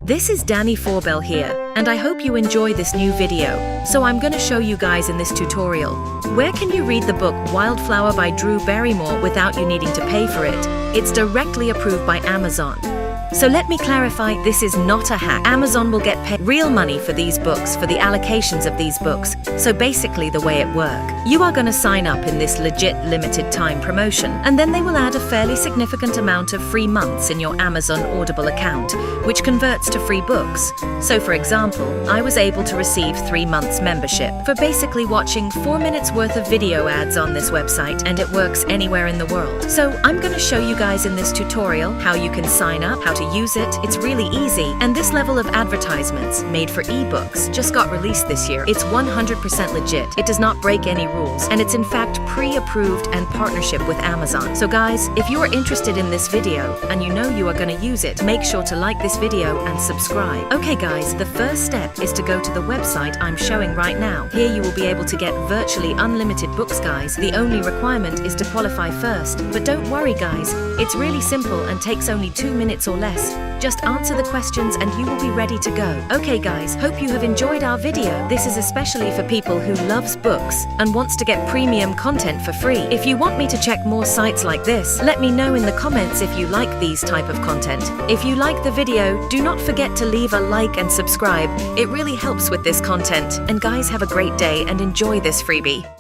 This is Danny Forbell here, and I hope you enjoy this new video. So I'm gonna show you guys in this tutorial, where can you read the book Wildflower by Drew Barrymore without you needing to pay for it? It's directly approved by Amazon. So let me clarify, this is not a hack. Amazon will get paid real money for these books, for the allocations of these books. So basically the way it works, you are going to sign up in this legit limited time promotion, and then they will add a fairly significant amount of free months in your Amazon Audible account, which converts to free books. So for example, I was able to receive 3 months membership for basically watching 4 minutes worth of video ads on this website, and it works anywhere in the world. So I'm going to show you guys in this tutorial how you can sign up, how to use it. It's really easy, and this level of advertisements made for ebooks just got released this year. It's 100% legit. It does not break any rules, and it's in fact pre-approved and partnership with Amazon. So guys, if you are interested in this video and you know you are going to use it, make sure to like this video and subscribe. Okay guys, the first step is to go to the website I'm showing right now. Here you will be able to get virtually unlimited books, guys. The only requirement is to qualify first, but don't worry guys, it's really simple and takes only 2 minutes or less. Just answer the questions and you will be ready to go. Okay guys, hope you have enjoyed our video. This is especially for people who loves books and wants to get premium content for free. If you want me to check more sites like this, let me know in the comments if you like these type of content. If you like the video, do not forget to leave a like and subscribe. It really helps with this content. And guys, have a great day and enjoy this freebie.